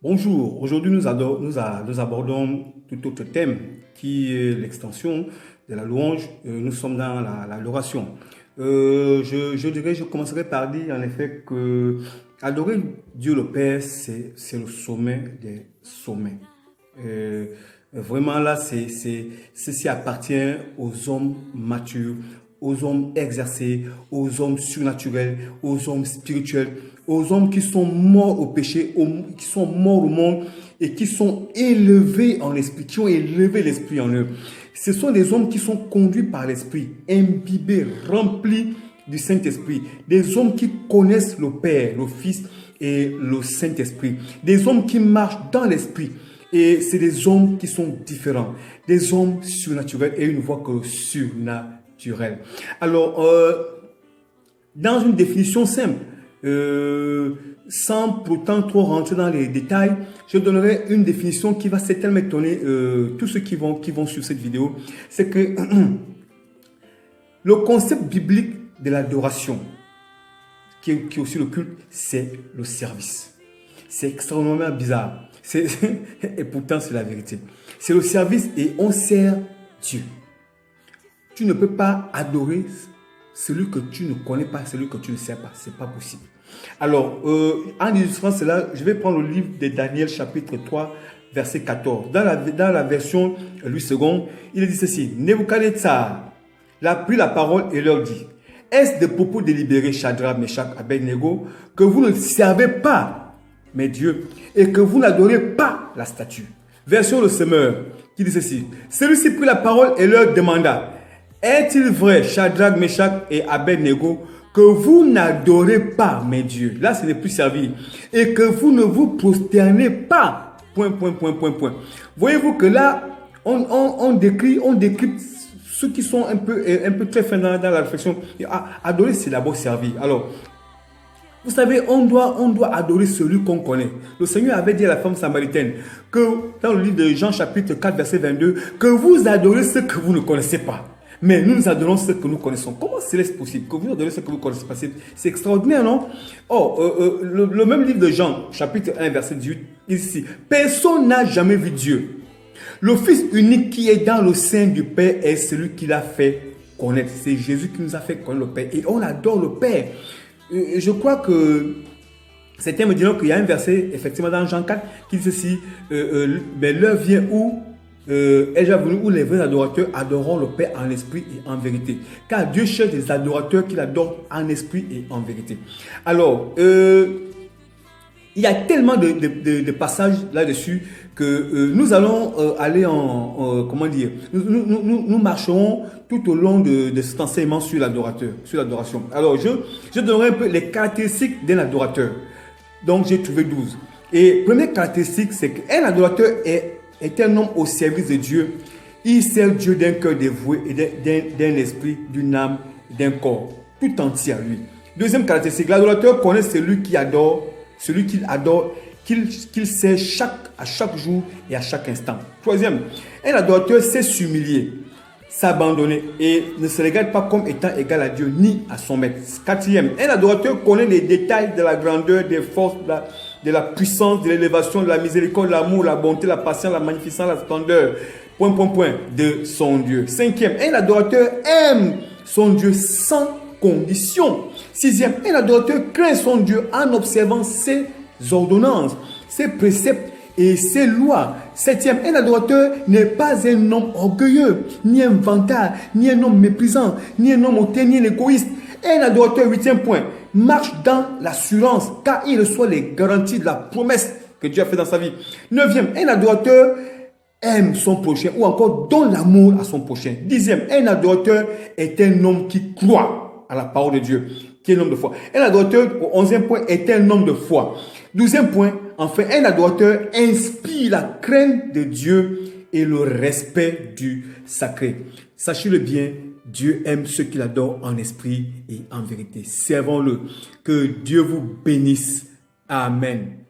Bonjour, aujourd'hui nous abordons tout autre thème qui est l'extension de la louange. Nous sommes dans l'adoration. Je commencerai par dire en effet que adorer Dieu le Père, c'est le sommet des sommets. Vraiment là, ceci appartient aux hommes matures, aux hommes exercés, aux hommes surnaturels, aux hommes spirituels, aux hommes qui sont morts au péché, qui sont morts au monde et qui sont élevés en esprit, qui ont élevé l'esprit en eux. Ce sont des hommes qui sont conduits par l'esprit, imbibés, remplis du Saint-Esprit. Des hommes qui connaissent le Père, le Fils et le Saint-Esprit. Des hommes qui marchent dans l'esprit. Et c'est des hommes qui sont différents. Des hommes surnaturels et une voix que surnaturelle. Alors, dans une définition simple, sans pourtant trop rentrer dans les détails, je donnerai une définition qui va certainement étonner tous ceux qui vont suivre cette vidéo. C'est que le concept biblique de l'adoration, qui est aussi le culte, c'est le service. C'est extrêmement bizarre. Et pourtant, c'est la vérité. C'est le service et on sert Dieu. Tu ne peux pas adorer celui que tu ne connais pas, celui que tu ne sais pas. Ce n'est pas possible. Alors, en illustrant cela, je vais prendre le livre de Daniel, chapitre 3, verset 14. Dans la version Louis II, il dit ceci. Nebuchadnezzar a pris la parole et leur dit, est-ce de propos délibérés, Shadrach, Meshach, Abednego, que vous ne servez pas mes dieux, et que vous n'adorez pas la statue. Version le semeur, qui dit ceci. Celui-ci prit la parole et leur demanda, est-il vrai, Shadrach, Meshach et Abednego, que vous n'adorez pas mes dieux? Là, ce n'est plus servi. Et que vous ne vous prosternez pas. Point. Voyez-vous que là, on décrit ceux qui sont un peu très fins dans la réflexion. Adorer, c'est d'abord servir. Alors, vous savez, on doit adorer celui qu'on connaît. Le Seigneur avait dit à la femme samaritaine que, dans le livre de Jean chapitre 4, verset 22, que vous adorez ce que vous ne connaissez pas. Mais nous adorons ce que nous connaissons. Comment c'est possible que vous adorez ce que vous ne connaissez pas? C'est extraordinaire, non? Le même livre de Jean, chapitre 1, verset 18, ici, personne n'a jamais vu Dieu. Le Fils unique qui est dans le sein du Père est celui qui l'a fait connaître. C'est Jésus qui nous a fait connaître le Père. Et on adore le Père. Je crois que certains me diront qu'il y a un verset, effectivement, dans Jean 4, qui dit ceci, mais l'heure vient où est déjà venu où les vrais adorateurs adoreront le Père en esprit et en vérité. Car Dieu cherche des adorateurs qui l'adorent en esprit et en vérité. Alors, il y a tellement de passages là-dessus que nous allons aller comment dire, nous marcherons tout au long de cet enseignement sur l'adoration. Alors, je donnerai un peu les caractéristiques d'un adorateur. Donc, j'ai trouvé 12. Et première caractéristique, c'est qu'un adorateur est un homme au service de Dieu. Il sert Dieu d'un cœur dévoué et d'un esprit, d'une âme, d'un corps, tout entier à lui. Deuxième caractéristique, l'adorateur connaît celui qu'il adore, qu'il sait à chaque jour et à chaque instant. Troisième, un adorateur sait s'humilier, s'abandonner et ne se regarde pas comme étant égal à Dieu ni à son maître. Quatrième, un adorateur connaît les détails de la grandeur, des forces, de la puissance, de l'élévation, de la miséricorde, l'amour, la bonté, la patience, la magnificence, la splendeur, de son Dieu. Cinquième, un adorateur aime son Dieu sans condition. Sixième, un adorateur craint son Dieu en observant ses ordonnances, ses préceptes et ses lois. Septième, un adorateur n'est pas un homme orgueilleux, ni un vantard, ni un homme méprisant, ni un homme hautain, ni un égoïste. Un adorateur, huitième point, marche dans l'assurance car il reçoit les garanties de la promesse que Dieu a fait dans sa vie. Neuvième, un adorateur aime son prochain ou encore donne l'amour à son prochain. Dixième, un adorateur est un homme qui croit à la parole de Dieu, qui est un homme de foi. Un adorateur, au 11e point, est un homme de foi. 12e point, enfin, un adorateur inspire la crainte de Dieu et le respect du sacré. Sachez-le bien, Dieu aime ceux qui l'adorent en esprit et en vérité. Servons-le. Que Dieu vous bénisse. Amen.